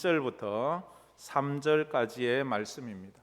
1절부터 3절까지의 말씀입니다.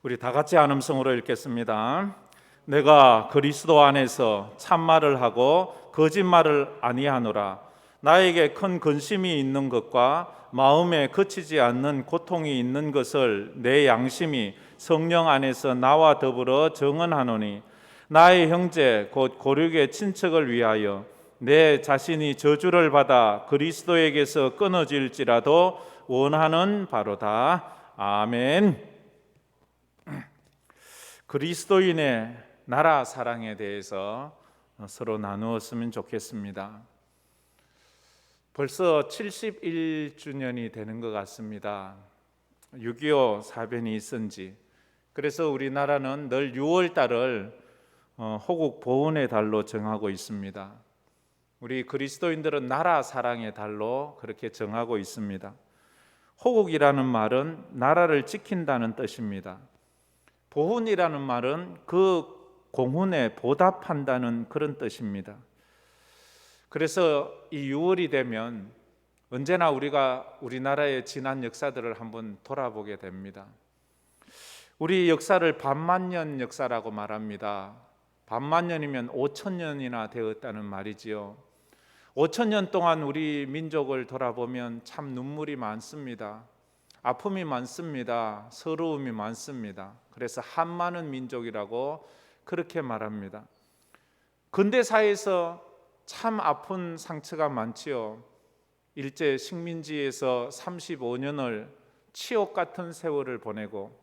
우리 다 같이 한음성으로 읽겠습니다. 내가 그리스도 안에서 참말을 하고 거짓말을 아니하노라. 나에게 큰 근심이 있는 것과 마음에 그치지 않는 고통이 있는 것을 내 양심이 성령 안에서 나와 더불어 증언하노니, 나의 형제 곧 고륙의 친척을 위하여 내 자신이 저주를 받아 그리스도에게서 끊어질지라도 원하는 바로다. 아멘. 그리스도인의 나라 사랑에 대해서 서로 나누었으면 좋겠습니다. 벌써 71주년이 되는 것 같습니다. 6.25 사변이 있은 지. 그래서 우리나라는 늘 6월 달을 호국 보훈의 달로 정하고 있습니다. 우리 그리스도인들은 나라 사랑의 달로 그렇게 정하고 있습니다. 호국이라는 말은 나라를 지킨다는 뜻입니다. 보훈이라는 말은 그 공훈에 보답한다는 그런 뜻입니다. 그래서 이 6월이 되면 언제나 우리가 우리나라의 지난 역사들을 한번 돌아보게 됩니다. 우리 역사를 반만년 역사라고 말합니다. 반만년이면 5,000년이나 되었다는 말이지요. 5,000년 동안 우리 민족을 돌아보면 참 눈물이 많습니다. 아픔이 많습니다. 서러움이 많습니다. 그래서 한많은 민족이라고 그렇게 말합니다. 근대사에서 참 아픈 상처가 많지요. 일제 식민지에서 35년을 치욕 같은 세월을 보내고,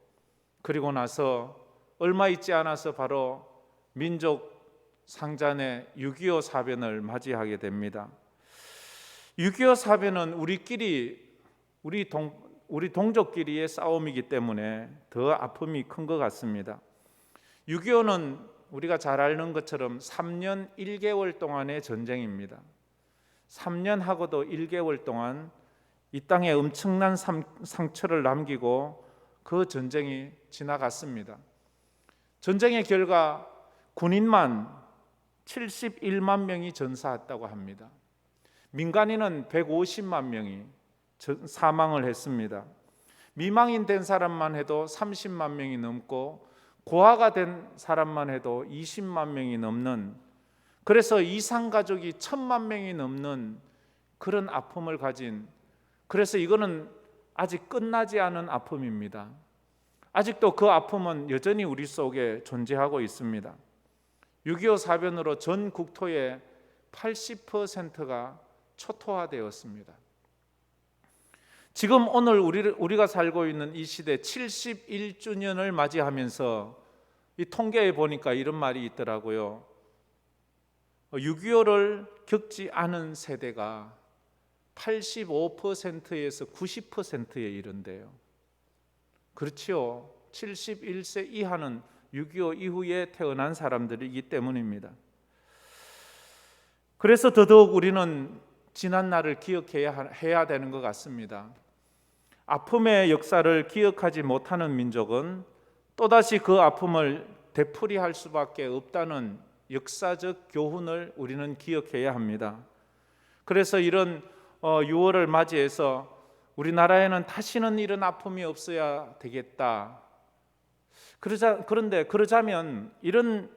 그리고 나서 얼마 있지 않아서 바로 민족 상잔의 6.25 사변을 맞이하게 됩니다. 6.25 사변은 우리 동족끼리의 싸움이기 때문에 더 아픔이 큰 것 같습니다. 6.25는 우리가 잘 아는 것처럼 3년 1개월 동안의 전쟁입니다. 3년 하고도 1개월 동안 이 땅에 엄청난 상처를 남기고 그 전쟁이 지나갔습니다. 전쟁의 결과 군인만 71만 명이 전사했다고 합니다. 민간인은 150만 명이 사망을 했습니다. 미망인 된 사람만 해도 30만 명이 넘고 고아가 된 사람만 해도 20만 명이 넘는, 그래서 이산가족이 1,000만 명이 넘는 그런 아픔을 가진, 그래서 이거는 아직 끝나지 않은 아픔입니다. 아직도 그 아픔은 여전히 우리 속에 존재하고 있습니다. 6.25 사변으로 전 국토의 80%가 초토화되었습니다. 지금 오늘 우리가 살고 있는 이 시대 71주년을 맞이하면서 이 통계에 보니까 이런 말이 있더라고요. 6.25를 겪지 않은 세대가 85%에서 90%에 이른대요. 그렇지요. 71세 이하는 6.25 이후에 태어난 사람들이기 때문입니다. 그래서 더더욱 우리는 지난 날을 기억해야 되는 것 같습니다. 아픔의 역사를 기억하지 못하는 민족은 또다시 그 아픔을 되풀이할 수밖에 없다는 역사적 교훈을 우리는 기억해야 합니다. 그래서 이런 6월을 맞이해서 우리나라에는 다시는 이런 아픔이 없어야 되겠다. 그런데 그러자면 이런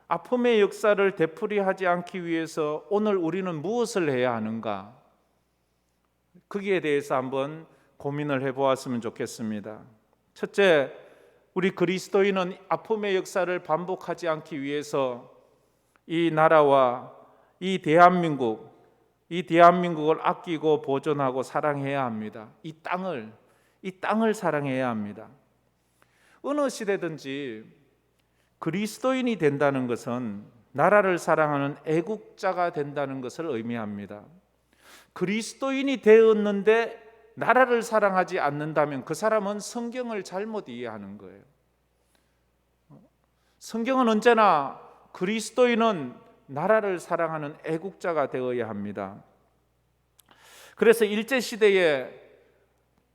아픔의 역사를 되풀이하지 않기 위해서 오늘 우리는 무엇을 해야 하는가? 거기에 대해서 한번 고민을 해보았으면 좋겠습니다. 첫째, 우리 그리스도인은 아픔의 역사를 반복하지 않기 위해서 이 나라와 이 대한민국을 아끼고 보존하고 사랑해야 합니다. 이 땅을 사랑해야 합니다. 어느 시대든지 그리스도인이 된다는 것은 나라를 사랑하는 애국자가 된다는 것을 의미합니다. 그리스도인이 되었는데 나라를 사랑하지 않는다면 그 사람은 성경을 잘못 이해하는 거예요. 성경은 언제나 그리스도인은 나라를 사랑하는 애국자가 되어야 합니다. 그래서 일제시대에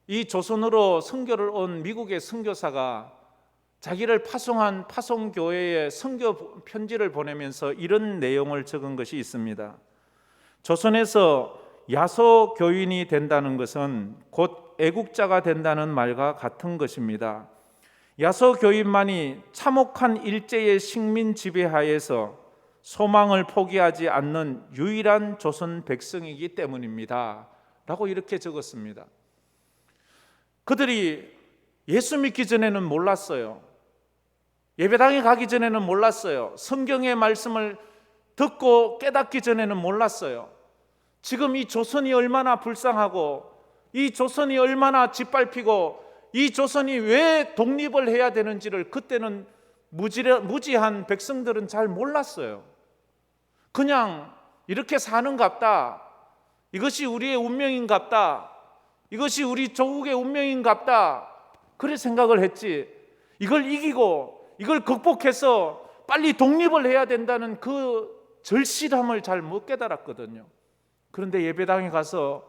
이 조선으로 선교를 온 미국의 선교사가 자기를 파송한 파송교회에 선교 편지를 보내면서 이런 내용을 적은 것이 있습니다. 조선에서 야소 교인이 된다는 것은 곧 애국자가 된다는 말과 같은 것입니다. 야소 교인만이 참혹한 일제의 식민 지배하에서 소망을 포기하지 않는 유일한 조선 백성이기 때문입니다. 라고 이렇게 적었습니다. 그들이 예수 믿기 전에는 몰랐어요. 예배당에 가기 전에는 몰랐어요. 성경의 말씀을 듣고 깨닫기 전에는 몰랐어요. 지금 이 조선이 얼마나 불쌍하고 이 조선이 얼마나 짓밟히고 이 조선이 왜 독립을 해야 되는지를 그때는 무지한 백성들은 잘 몰랐어요. 그냥 이렇게 사는갑다. 이것이 우리의 운명인갑다. 이것이 우리 조국의 운명인갑다. 그래 생각을 했지. 이걸 이기고 이걸 극복해서 빨리 독립을 해야 된다는 그 절실함을 잘 못 깨달았거든요. 그런데 예배당에 가서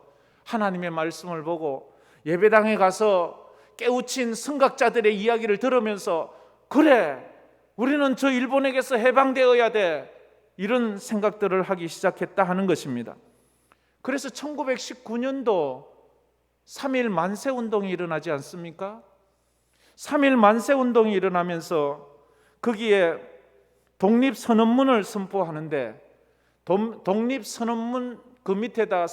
하나님의 말씀을 보고 예배당에 가서 깨우친 선각자들의 이야기를 들으면서 그래, 우리는 저 일본에게서 해방되어야 돼. 이런 생각들을 하기 시작했다 하는 것입니다. 그래서 1919년도 3.1 만세운동이 일어나지 않습니까? 3.1 만세운동이 일어나면서 거기에 독립선언문을 선포하는데 독립선언문 그 밑에다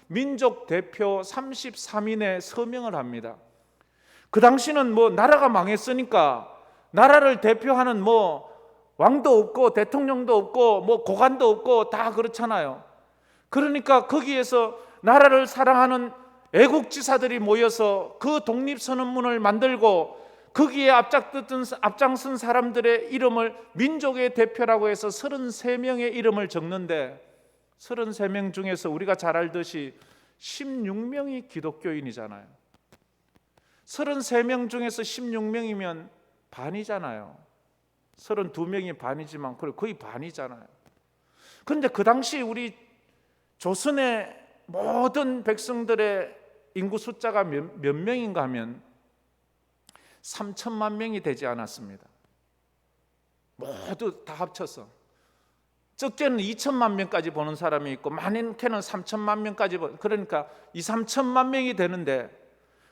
민족대표 33인의 서명을 합니다. 그 당시는 뭐 나라가 망했으니까 나라를 대표하는 뭐 왕도 없고 대통령도 없고 뭐 고관도 없고 다 그렇잖아요. 그러니까 거기에서 나라를 사랑하는 애국지사들이 모여서 그 독립선언문을 만들고 거기에 앞장선 사람들의 이름을 민족의 대표라고 해서 33명의 이름을 적는데 33명 중에서 우리가 잘 알듯이 16명이 기독교인이잖아요. 33명 중에서 16명이면 반이잖아요. 32명이 반이지만 거의 반이잖아요. 그런데 그 당시 우리 조선의 모든 백성들의 인구 숫자가 몇 명인가 하면 3천만 명이 되지 않았습니다. 모두 다 합쳐서 적게는 2천만 명까지 보는 사람이 있고 많게는 3천만 명까지 그러니까 3천만 명이 되는데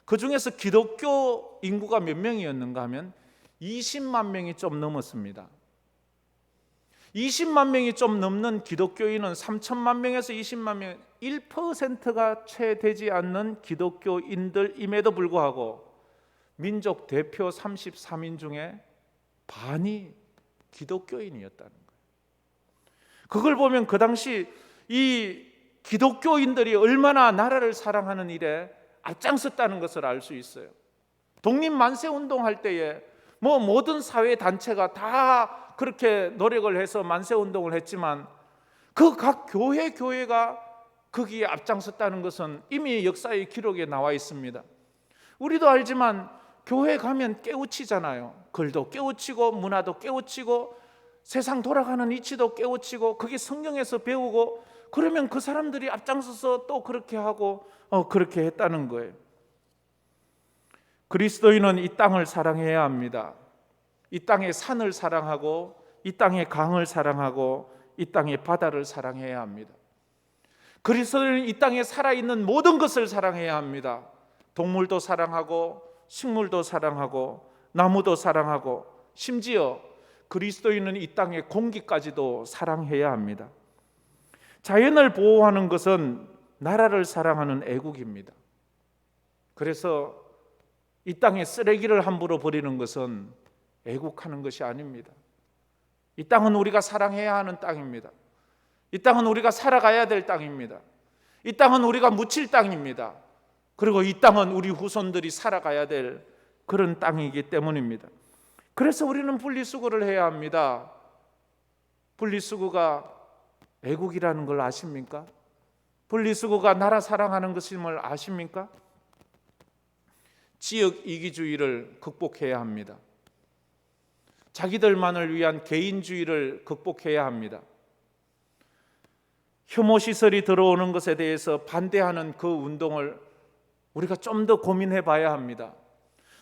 그 중에서 기독교 인구가 몇 명이었는가 하면 20만 명이 좀 넘었습니다. 20만 명이 좀 넘는 기독교인은 3천만 명에서 20만 명 1%가 채 되지 않는 기독교인들임에도 불구하고 민족 대표 33인 중에 반이 기독교인이었다는 거예요. 그걸 보면 그 당시 이 기독교인들이 얼마나 나라를 사랑하는 일에 앞장섰다는 것을 알 수 있어요. 독립만세운동할 때에 뭐 모든 사회 단체가 다 그렇게 노력을 해서 만세운동을 했지만 그 각 교회가 거기에 앞장섰다는 것은 이미 역사의 기록에 나와 있습니다. 우리도 알지만 교회 가면 깨우치잖아요. 글도 깨우치고 문화도 깨우치고 세상 돌아가는 이치도 깨우치고 그게 성경에서 배우고 그러면 그 사람들이 앞장서서 또 그렇게 하고 그렇게 했다는 거예요. 그리스도인은 이 땅을 사랑해야 합니다. 이 땅의 산을 사랑하고 이 땅의 강을 사랑하고 이 땅의 바다를 사랑해야 합니다. 그리스도인은 이 땅에 살아있는 모든 것을 사랑해야 합니다. 동물도 사랑하고 식물도 사랑하고 나무도 사랑하고 심지어 그리스도인은 이 땅의 공기까지도 사랑해야 합니다. 자연을 보호하는 것은 나라를 사랑하는 애국입니다. 그래서 이 땅에 쓰레기를 함부로 버리는 것은 애국하는 것이 아닙니다. 이 땅은 우리가 사랑해야 하는 땅입니다. 이 땅은 우리가 살아가야 될 땅입니다. 이 땅은 우리가 묻힐 땅입니다. 그리고 이 땅은 우리 후손들이 살아가야 될 그런 땅이기 때문입니다. 그래서 우리는 분리수거를 해야 합니다. 분리수거가 애국이라는 걸 아십니까? 분리수거가 나라 사랑하는 것임을 아십니까? 지역 이기주의를 극복해야 합니다. 자기들만을 위한 개인주의를 극복해야 합니다. 혐오시설이 들어오는 것에 대해서 반대하는 그 운동을 우리가 좀 더 고민해 봐야 합니다.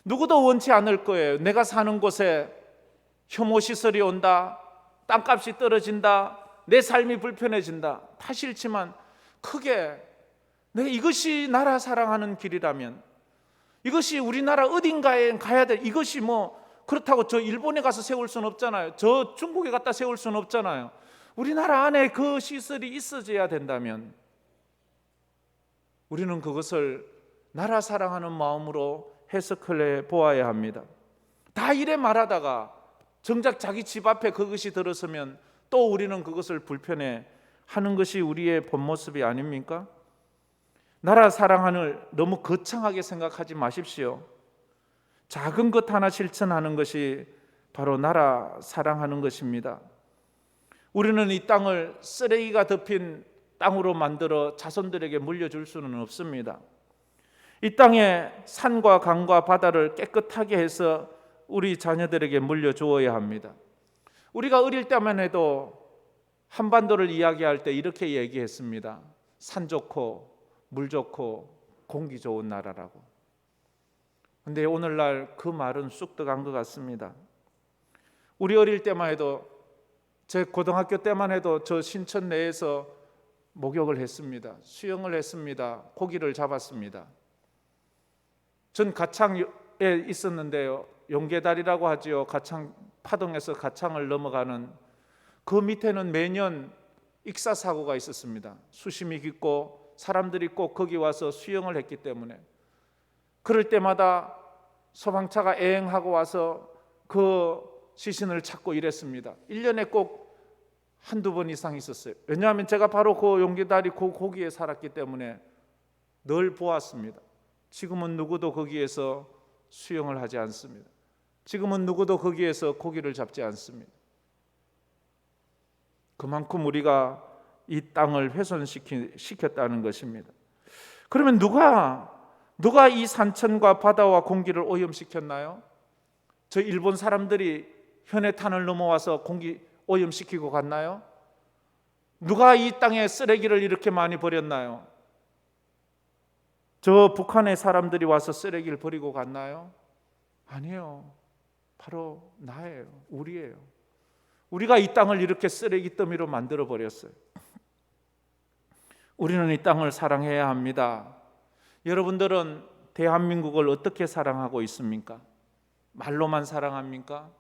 누구도 원치 않을 거예요. 내가 사는 곳에 혐오시설이 온다, 땅값이 떨어진다, 내 삶이 불편해진다. 다 싫지만 크게 네, 이것이 나라 사랑하는 길이라면, 이것이 우리나라 어딘가에 가야 돼. 이것이 뭐 그렇다고 저 일본에 가서 세울 수는 없잖아요. 저 중국에 갖다 세울 수는 없잖아요. 우리나라 안에 그 시설이 있어져야 된다면 우리는 그것을 나라 사랑하는 마음으로 해석해 보아야 합니다. 다 이래 말하다가 정작 자기 집 앞에 그것이 들어서면 또 우리는 그것을 불편해 하는 것이 우리의 본 모습이 아닙니까? 나라 사랑을 너무 거창하게 생각하지 마십시오. 작은 것 하나 실천하는 것이 바로 나라 사랑하는 것입니다. 우리는 이 땅을 쓰레기가 덮인 땅으로 만들어 자손들에게 물려줄 수는 없습니다. 이 땅에 산과 강과 바다를 깨끗하게 해서 우리 자녀들에게 물려주어야 합니다. 우리가 어릴 때만 해도 한반도를 이야기할 때 이렇게 얘기했습니다. 산 좋고 물 좋고 공기 좋은 나라라고. 근데 오늘날 그 말은 쑥덕한 것 같습니다. 우리 어릴 때만 해도, 제 고등학교 때만 해도 저 신천 내에서 목욕을 했습니다. 수영을 했습니다. 고기를 잡았습니다. 전 가창에 있었는데요, 용계다리라고 하지요. 가창, 파동에서 가창을 넘어가는 그 밑에는 매년 익사사고가 있었습니다. 수심이 깊고 사람들이 꼭 거기 와서 수영을 했기 때문에 그럴 때마다 소방차가 애행하고 와서 그 시신을 찾고 이랬습니다. 1년에 꼭 한두 번 이상 있었어요. 왜냐하면 제가 바로 그 용계다리 그 고기에 살았기 때문에 늘 보았습니다. 지금은 누구도 거기에서 수영을 하지 않습니다. 지금은 누구도 거기에서 고기를 잡지 않습니다. 그만큼 우리가 이 땅을 훼손시켰다는 것입니다. 그러면 누가 이 산천과 바다와 공기를 오염시켰나요? 저 일본 사람들이 현해탄을 넘어와서 공기 오염시키고 갔나요? 누가 이 땅에 쓰레기를 이렇게 많이 버렸나요? 저 북한의 사람들이 와서 쓰레기를 버리고 갔나요? 아니에요. 바로 나예요. 우리예요. 우리가 이 땅을 이렇게 쓰레기 더미로 만들어 버렸어요. 우리는 이 땅을 사랑해야 합니다. 여러분들은 대한민국을 어떻게 사랑하고 있습니까? 말로만 사랑합니까?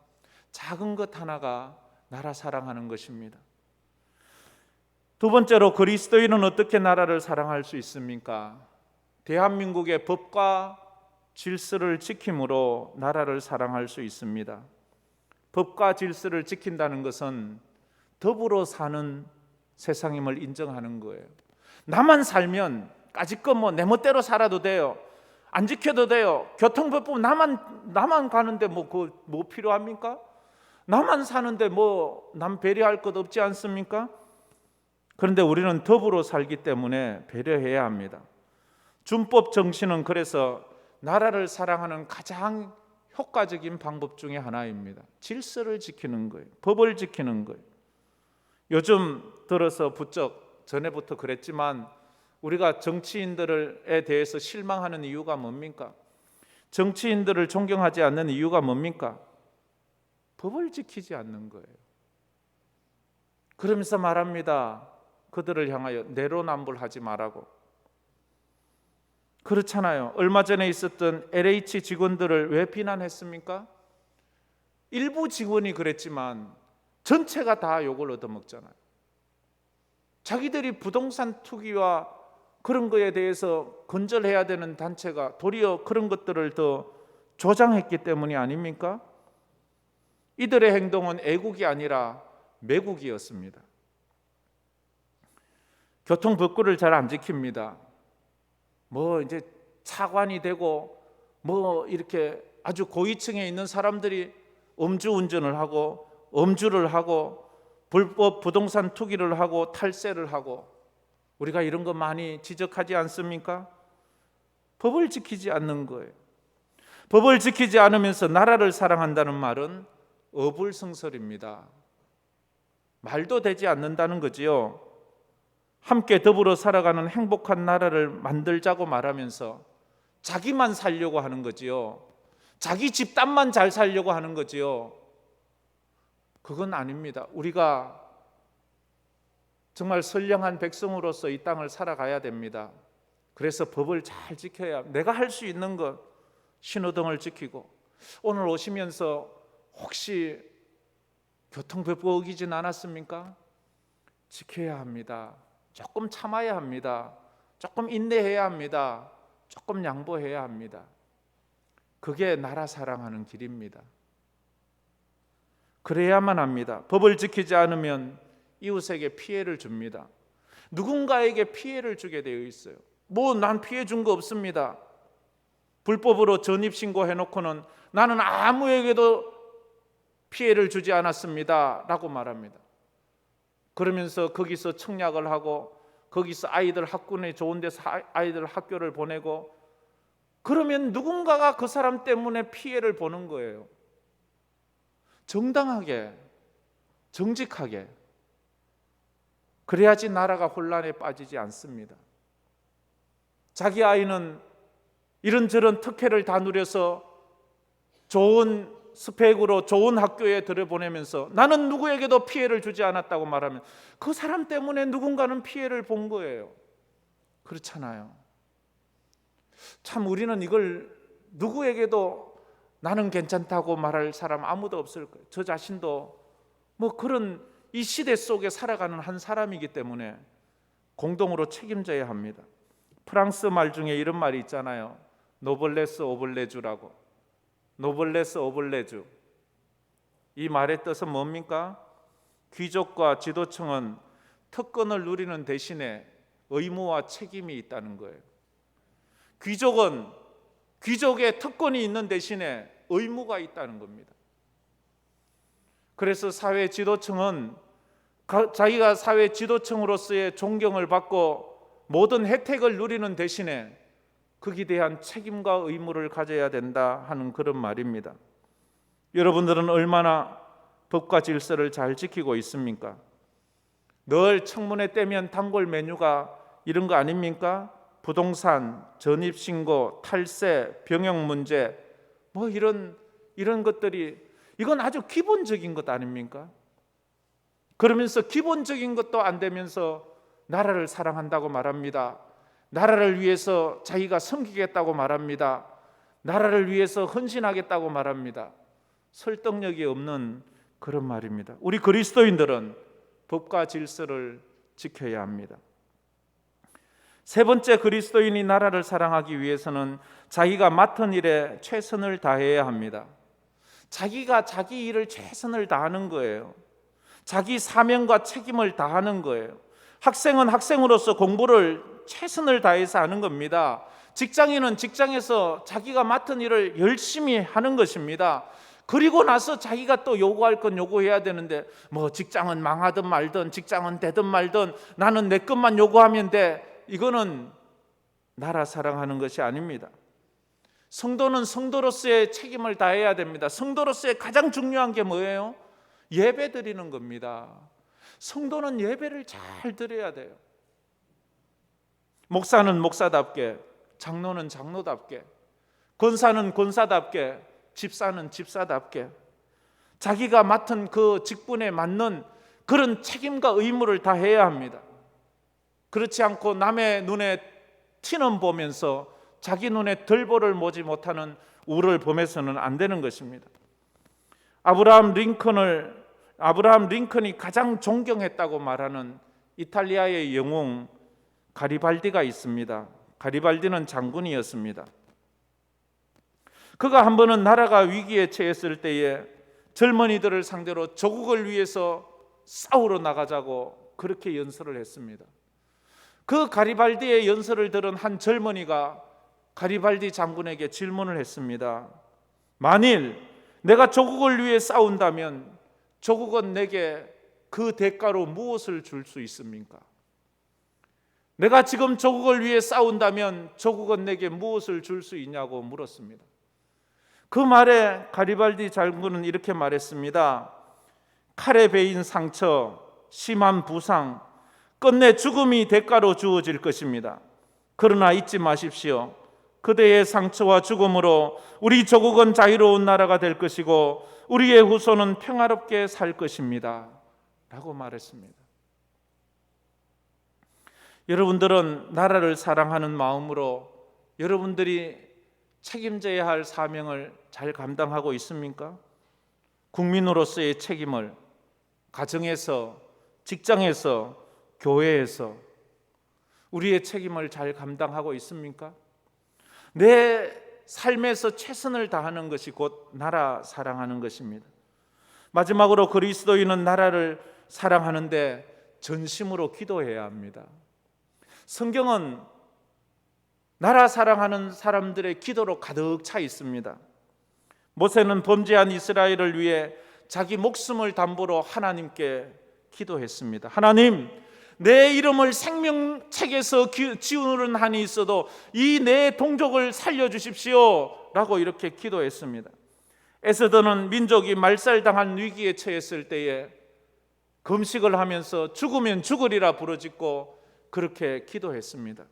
작은 것 하나가 나라 사랑하는 것입니다. 두 번째로, 그리스도인은 어떻게 나라를 사랑할 수 있습니까? 대한민국의 법과 질서를 지킴으로 나라를 사랑할 수 있습니다. 법과 질서를 지킨다는 것은 더불어 사는 세상임을 인정하는 거예요. 나만 살면 까짓것 뭐 내 멋대로 살아도 돼요. 안 지켜도 돼요. 교통법은 나만 가는데 뭐 필요합니까? 나만 사는데 뭐 남 배려할 것 없지 않습니까? 그런데 우리는 더불어 살기 때문에 배려해야 합니다. 준법 정신은 그래서 나라를 사랑하는 가장 효과적인 방법 중에 하나입니다. 질서를 지키는 거예요. 법을 지키는 거예요. 요즘 들어서 부쩍, 전에부터 그랬지만 우리가 정치인들에 대해서 실망하는 이유가 뭡니까? 정치인들을 존경하지 않는 이유가 뭡니까? 법을 지키지 않는 거예요. 그러면서 말합니다. 그들을 향하여 내로남불하지 말라고. 그렇잖아요. 얼마 전에 있었던 LH 직원들을 왜 비난했습니까? 일부 직원이 그랬지만 전체가 다 욕을 얻어먹잖아요. 자기들이 부동산 투기와 그런 거에 대해서 건절해야 되는 단체가 도리어 그런 것들을 더 조장했기 때문이 아닙니까? 이들의 행동은 애국이 아니라 매국이었습니다. 교통법규를 잘 안 지킵니다. 뭐 이제 차관이 되고 뭐 이렇게 아주 고위층에 있는 사람들이 음주운전을 하고 음주를 하고 불법 부동산 투기를 하고 탈세를 하고, 우리가 이런 거 많이 지적하지 않습니까? 법을 지키지 않는 거예요. 법을 지키지 않으면서 나라를 사랑한다는 말은 어불성설입니다. 말도 되지 않는다는 거지요. 함께 더불어 살아가는 행복한 나라를 만들자고 말하면서 자기만 살려고 하는 거지요. 자기 집단만 잘 살려고 하는 거지요. 그건 아닙니다. 우리가 정말 선량한 백성으로서 이 땅을 살아가야 됩니다. 그래서 법을 잘 지켜야 내가 할 수 있는 것, 신호등을 지키고, 오늘 오시면서 혹시 교통법 어기진 않았습니까? 지켜야 합니다. 조금 참아야 합니다. 조금 인내해야 합니다. 조금 양보해야 합니다. 그게 나라 사랑하는 길입니다. 그래야만 합니다. 법을 지키지 않으면 이웃에게 피해를 줍니다. 누군가에게 피해를 주게 되어 있어요. 난 피해 준 거 없습니다. 불법으로 전입신고해놓고는 나는 아무에게도 피해를 주지 않았습니다 라고 말합니다. 그러면서 거기서 청약을 하고 거기서 아이들 학군에 좋은 데서 아이들 학교를 보내고, 그러면 누군가가 그 사람 때문에 피해를 보는 거예요. 정당하게, 정직하게. 그래야지 나라가 혼란에 빠지지 않습니다. 자기 아이는 이런저런 특혜를 다 누려서 좋은 스펙으로 좋은 학교에 들여보내면서 나는 누구에게도 피해를 주지 않았다고 말하면 그 사람 때문에 누군가는 피해를 본 거예요. 그렇잖아요. 참 우리는 이걸 누구에게도 나는 괜찮다고 말할 사람 아무도 없을 거예요. 저 자신도 그런 이 시대 속에 살아가는 한 사람이기 때문에 공동으로 책임져야 합니다. 프랑스 말 중에 이런 말이 있잖아요. 노블레스 오블레주라고. 노블레스 오블레주. 이 말의 뜻은 뭡니까? 귀족과 지도층은 특권을 누리는 대신에 의무와 책임이 있다는 거예요. 귀족은 귀족의 특권이 있는 대신에 의무가 있다는 겁니다. 그래서 사회 지도층은 자기가 사회 지도층으로서의 존경을 받고 모든 혜택을 누리는 대신에 거기에 대한 책임과 의무를 가져야 된다 하는 그런 말입니다. 여러분들은 얼마나 법과 질서를 잘 지키고 있습니까? 늘 청문회 때면 단골 메뉴가 이런 거 아닙니까? 부동산, 전입신고, 탈세, 병역 문제, 이런 것들이, 이건 아주 기본적인 것 아닙니까? 그러면서 기본적인 것도 안 되면서 나라를 사랑한다고 말합니다. 나라를 위해서 자기가 섬기겠다고 말합니다. 나라를 위해서 헌신하겠다고 말합니다. 설득력이 없는 그런 말입니다. 우리 그리스도인들은 법과 질서를 지켜야 합니다. 세 번째, 그리스도인이 나라를 사랑하기 위해서는 자기가 맡은 일에 최선을 다해야 합니다. 자기가 자기 일을 최선을 다하는 거예요. 자기 사명과 책임을 다하는 거예요. 학생은 학생으로서 공부를 최선을 다해서 하는 겁니다. 직장인은 직장에서 자기가 맡은 일을 열심히 하는 것입니다. 그리고 나서 자기가 또 요구할 건 요구해야 되는데 직장은 망하든 말든 직장은 되든 말든 나는 내 것만 요구하면 돼. 이거는 나라 사랑하는 것이 아닙니다. 성도는 성도로서의 책임을 다해야 됩니다. 성도로서의 가장 중요한 게 뭐예요? 예배 드리는 겁니다. 성도는 예배를 잘 드려야 돼요. 목사는 목사답게, 장로는 장로답게, 권사는 권사답게, 집사는 집사답게 자기가 맡은 그 직분에 맞는 그런 책임과 의무를 다해야 합니다. 그렇지 않고 남의 눈에 티는 보면서 자기 눈에 들보를 모지 못하는 우를 보면서는 안 되는 것입니다. 아브라함 링컨이 가장 존경했다고 말하는 이탈리아의 영웅 가리발디가 있습니다. 가리발디는 장군이었습니다. 그가 한 번은 나라가 위기에 처했을 때에 젊은이들을 상대로 조국을 위해서 싸우러 나가자고 그렇게 연설을 했습니다. 그 가리발디의 연설을 들은 한 젊은이가 가리발디 장군에게 질문을 했습니다. 만일 내가 조국을 위해 싸운다면 조국은 내게 그 대가로 무엇을 줄 수 있습니까? 내가 지금 조국을 위해 싸운다면 조국은 내게 무엇을 줄 수 있냐고 물었습니다. 그 말에 가리발디 장군은 이렇게 말했습니다. 칼에 베인 상처, 심한 부상, 끝내 죽음이 대가로 주어질 것입니다. 그러나 잊지 마십시오. 그대의 상처와 죽음으로 우리 조국은 자유로운 나라가 될 것이고 우리의 후손은 평화롭게 살 것입니다 라고 말했습니다. 여러분들은 나라를 사랑하는 마음으로 여러분들이 책임져야 할 사명을 잘 감당하고 있습니까? 국민으로서의 책임을 가정에서, 직장에서, 교회에서 우리의 책임을 잘 감당하고 있습니까? 내 삶에서 최선을 다하는 것이 곧 나라 사랑하는 것입니다. 마지막으로 그리스도인은 나라를 사랑하는데 전심으로 기도해야 합니다. 성경은 나라 사랑하는 사람들의 기도로 가득 차 있습니다. 모세는 범죄한 이스라엘을 위해 자기 목숨을 담보로 하나님께 기도했습니다. 하나님, 내 이름을 생명책에서 지우는 한이 있어도 이 내 동족을 살려주십시오 라고 이렇게 기도했습니다. 에스더는 민족이 말살당한 위기에 처했을 때에 금식을 하면서 죽으면 죽으리라 부르짖고 그렇게 기도했습니다.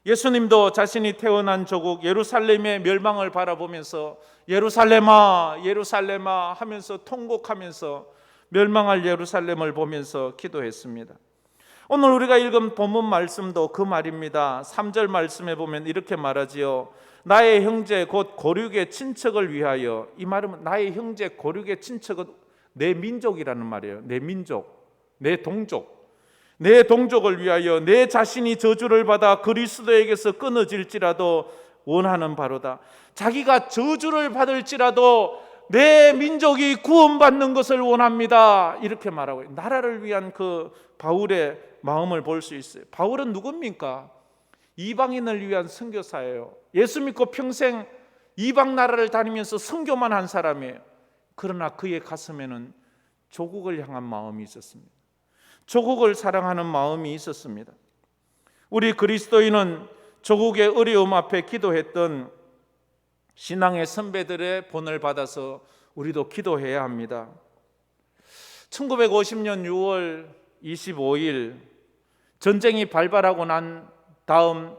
예수님도 자신이 태어난 조국 예루살렘의 멸망을 바라보면서 예루살렘아 예루살렘아 하면서 통곡하면서 멸망할 예루살렘을 보면서 기도했습니다. 오늘 우리가 읽은 본문 말씀도 그 말입니다. 3절 말씀에 보면 이렇게 말하지요. 나의 형제 곧 고륙의 친척을 위하여. 이 말은 나의 형제 고륙의 친척은 내 민족이라는 말이에요. 내 민족, 내 동족. 내 동족을 위하여 내 자신이 저주를 받아 그리스도에게서 끊어질지라도 원하는 바로다. 자기가 저주를 받을지라도 내 민족이 구원받는 것을 원합니다. 이렇게 말하고 있어요. 나라를 위한 그 바울의 마음을 볼 수 있어요. 바울은 누굽니까? 이방인을 위한 선교사예요. 예수 믿고 평생 이방 나라를 다니면서 선교만 한 사람이에요. 그러나 그의 가슴에는 조국을 향한 마음이 있었습니다. 조국을 사랑하는 마음이 있었습니다. 우리 그리스도인은 조국의 어려움 앞에 기도했던 신앙의 선배들의 본을 받아서 우리도 기도해야 합니다. 1950년 6월 25일 전쟁이 발발하고 난 다음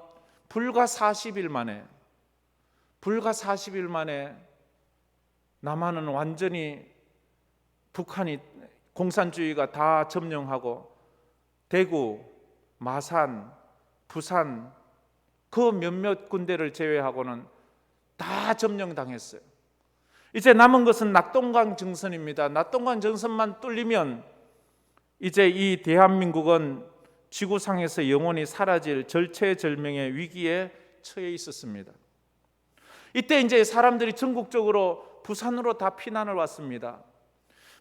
불과 40일 만에 남한은 완전히 북한이 공산주의가 다 점령하고 대구, 마산, 부산 그 몇몇 군대를 제외하고는 다 점령당했어요. 이제 남은 것은 낙동강 정선입니다. 낙동강 정선만 뚫리면 이제 이 대한민국은 지구상에서 영원히 사라질 절체절명의 위기에 처해 있었습니다. 이때 이제 사람들이 전국적으로 부산으로 다 피난을 왔습니다.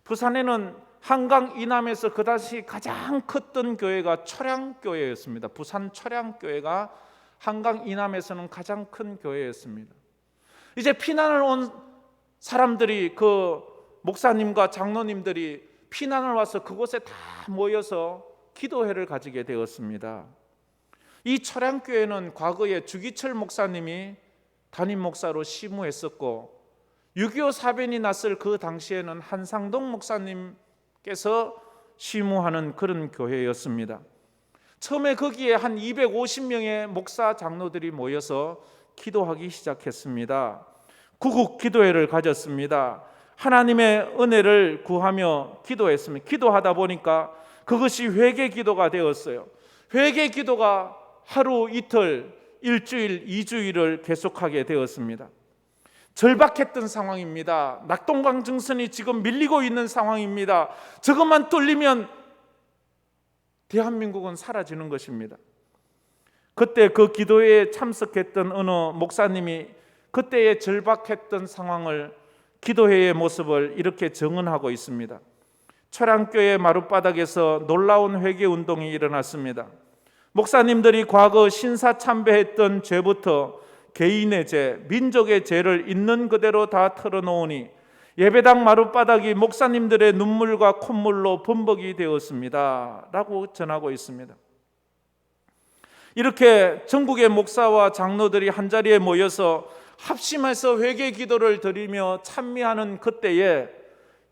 부산에는 한강 이남에서 그다시 가장 컸던 교회가 철양교회였습니다. 부산 철양교회가 한강 이남에서는 가장 큰 교회였습니다. 이제 피난을 온 사람들이 그 목사님과 장로님들이 피난을 와서 그곳에 다 모여서 기도회를 가지게 되었습니다. 이 철양교회는 과거에 주기철 목사님이 담임 목사로 심우했었고 6.25 사변이 났을 그 당시에는 한상동 목사님께서 심우하는 그런 교회였습니다. 처음에 거기에 한 250명의 목사 장로들이 모여서 기도하기 시작했습니다. 구국 기도회를 가졌습니다. 하나님의 은혜를 구하며 기도했습니다. 기도하다 보니까 그것이 회개 기도가 되었어요. 회개 기도가 하루 이틀, 일주일, 2주일을 계속하게 되었습니다. 절박했던 상황입니다. 낙동강 정선이 지금 밀리고 있는 상황입니다. 저것만 뚫리면 대한민국은 사라지는 것입니다. 그때 그 기도회에 참석했던 어느 목사님이 그때의 절박했던 상황을 기도회의 모습을 이렇게 정언하고 있습니다. 철양교회 마룻바닥에서 놀라운 회개 운동이 일어났습니다. 목사님들이 과거 신사참배했던 죄부터 개인의 죄, 민족의 죄를 있는 그대로 다 털어놓으니 예배당 마룻바닥이 목사님들의 눈물과 콧물로 범벅이 되었습니다 라고 전하고 있습니다. 이렇게 전국의 목사와 장로들이 한자리에 모여서 합심해서 회개 기도를 드리며 찬미하는 그때에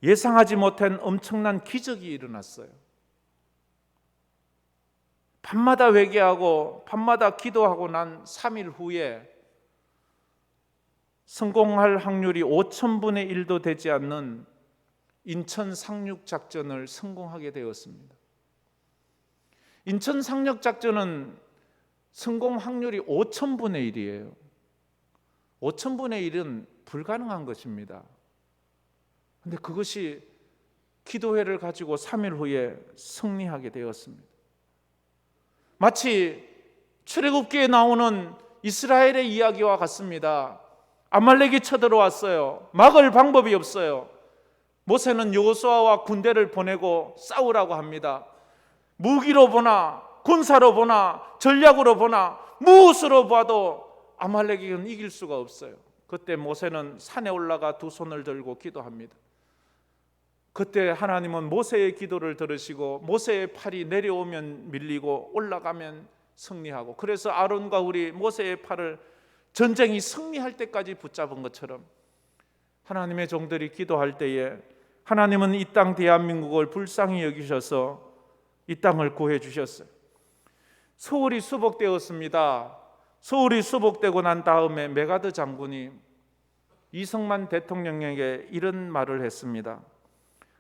예상하지 못한 엄청난 기적이 일어났어요. 밤마다 회개하고 밤마다 기도하고 난 3일 후에 성공할 확률이 5,000분의 1도 되지 않는 인천 상륙 작전을 성공하게 되었습니다. 인천 상륙 작전은 성공 확률이 5,000분의 1이에요. 5,000분의 1은 불가능한 것입니다. 그런데 그것이 기도회를 가지고 3일 후에 승리하게 되었습니다. 마치 출애굽기에 나오는 이스라엘의 이야기와 같습니다. 아말렉이 쳐들어왔어요. 막을 방법이 없어요. 모세는 여호수아와 군대를 보내고 싸우라고 합니다. 무기로 보나 군사로 보나 전략으로 보나 무엇으로 봐도 아말렉은 이길 수가 없어요. 그때 모세는 산에 올라가 두 손을 들고 기도합니다. 그때 하나님은 모세의 기도를 들으시고 모세의 팔이 내려오면 밀리고 올라가면 승리하고, 그래서 아론과 우리 모세의 팔을 전쟁이 승리할 때까지 붙잡은 것처럼 하나님의 종들이 기도할 때에 하나님은 이 땅 대한민국을 불쌍히 여기셔서 이 땅을 구해 주셨어요. 서울이 수복되었습니다. 서울이 수복되고 난 다음에 메가드 장군이 이승만 대통령에게 이런 말을 했습니다.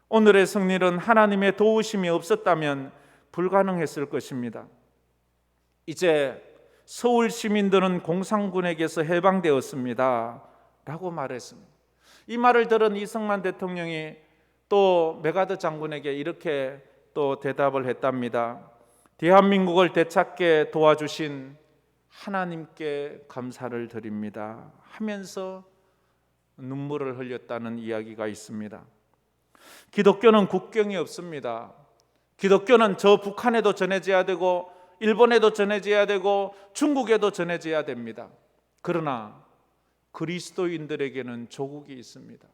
오늘의 승리는 하나님의 도우심이 없었다면 불가능했을 것입니다. 이제 서울 시민들은 공산군에게서 해방되었습니다 라고 말했습니다. 이 말을 들은 이승만 대통령이 또 메가드 장군에게 이렇게 또 대답을 했답니다. 대한민국을 되찾게 도와주신 하나님께 감사를 드립니다 하면서 눈물을 흘렸다는 이야기가 있습니다. 기독교는 국경이 없습니다. 기독교는 저 북한에도 전해져야 되고 일본에도 전해져야 되고 중국에도 전해져야 됩니다. 그러나 그리스도인들에게는 조국이 있습니다.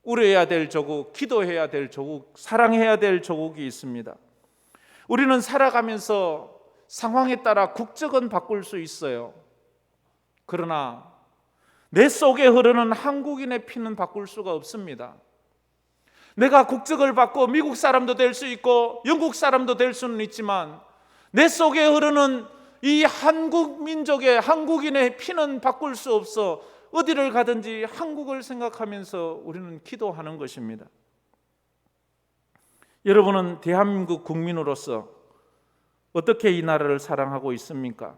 울어야 될 조국, 기도해야 될 조국, 사랑해야 될 조국이 있습니다. 우리는 살아가면서 상황에 따라 국적은 바꿀 수 있어요. 그러나 내 속에 흐르는 한국인의 피는 바꿀 수가 없습니다. 내가 국적을 바꿔 미국 사람도 될 수 있고 영국 사람도 될 수는 있지만 내 속에 흐르는 이 한국 민족의 한국인의 피는 바꿀 수 없어 어디를 가든지 한국을 생각하면서 우리는 기도하는 것입니다. 여러분은 대한민국 국민으로서 어떻게 이 나라를 사랑하고 있습니까?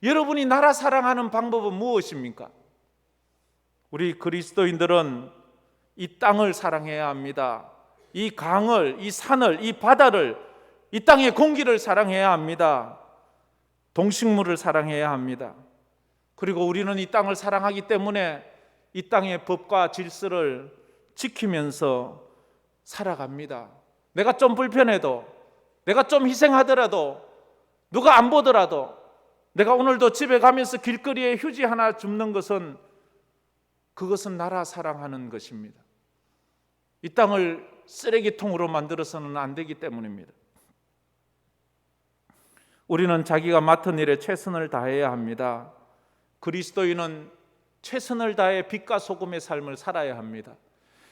여러분이 나라 사랑하는 방법은 무엇입니까? 우리 그리스도인들은 이 땅을 사랑해야 합니다. 이 강을, 이 산을, 이 바다를, 이 땅의 공기를 사랑해야 합니다. 동식물을 사랑해야 합니다. 그리고 우리는 이 땅을 사랑하기 때문에 이 땅의 법과 질서를 지키면서 살아갑니다. 내가 좀 불편해도, 내가 좀 희생하더라도, 누가 안 보더라도, 내가 오늘도 집에 가면서 길거리에 휴지 하나 줍는 것은 그것은 나라 사랑하는 것입니다. 이 땅을 쓰레기통으로 만들어서는 안 되기 때문입니다. 우리는 자기가 맡은 일에 최선을 다해야 합니다. 그리스도인은 최선을 다해 빛과 소금의 삶을 살아야 합니다.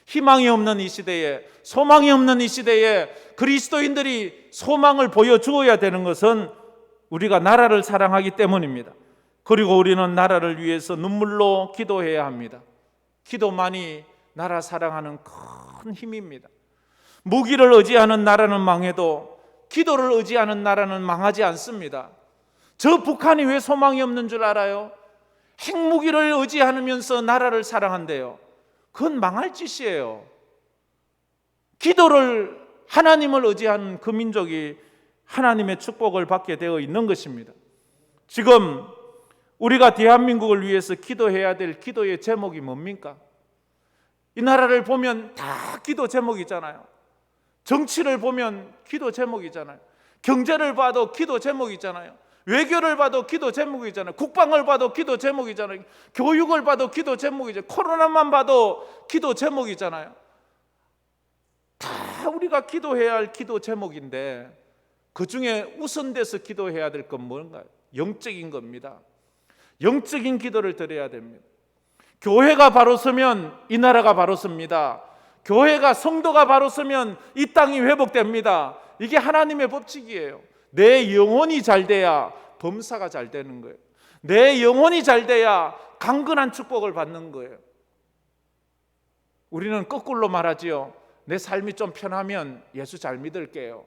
희망이 없는 이 시대에, 소망이 없는 이 시대에 그리스도인들이 소망을 보여주어야 되는 것은 우리가 나라를 사랑하기 때문입니다. 그리고 우리는 나라를 위해서 눈물로 기도해야 합니다. 기도만이 나라 사랑하는 큰 힘입니다. 무기를 의지하는 나라는 망해도 기도를 의지하는 나라는 망하지 않습니다. 저 북한이 왜 소망이 없는 줄 알아요? 핵무기를 의지하면서 나라를 사랑한대요. 그건 망할 짓이에요. 기도를, 하나님을 의지하는 그 민족이 하나님의 축복을 받게 되어 있는 것입니다. 지금 우리가 대한민국을 위해서 기도해야 될 기도의 제목이 뭡니까? 이 나라를 보면 다 기도 제목이잖아요. 정치를 보면 기도 제목이잖아요. 경제를 봐도 기도 제목이잖아요. 외교를 봐도 기도 제목이잖아요. 국방을 봐도 기도 제목이잖아요. 교육을 봐도 기도 제목이잖아요. 코로나만 봐도 기도 제목이잖아요. 다 우리가 기도해야 할 기도 제목인데 그 중에 우선돼서 기도해야 될 건 뭔가요? 영적인 겁니다. 영적인 기도를 드려야 됩니다. 교회가 바로 서면 이 나라가 바로 섭니다. 교회가, 성도가 바로 서면 이 땅이 회복됩니다. 이게 하나님의 법칙이에요. 내 영혼이 잘 돼야 범사가 잘 되는 거예요. 내 영혼이 잘 돼야 강건한 축복을 받는 거예요. 우리는 거꾸로 말하지요. 내 삶이 좀 편하면 예수 잘 믿을게요.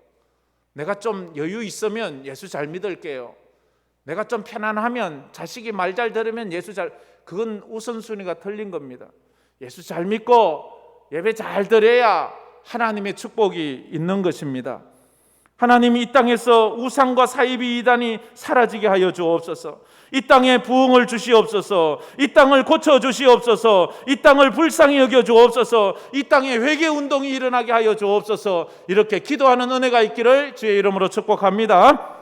내가 좀 여유 있으면 예수 잘 믿을게요. 내가 좀 편안하면, 자식이 말 잘 들으면 예수 잘, 그건 우선순위가 틀린 겁니다. 예수 잘 믿고 예배 잘 드려야 하나님의 축복이 있는 것입니다. 하나님이 이 땅에서 우상과 사이비 이단이 사라지게 하여 주옵소서. 이 땅에 부흥을 주시옵소서. 이 땅을 고쳐 주시옵소서. 이 땅을 불쌍히 여겨 주옵소서. 이 땅에 회개 운동이 일어나게 하여 주옵소서. 이렇게 기도하는 은혜가 있기를 주의 이름으로 축복합니다.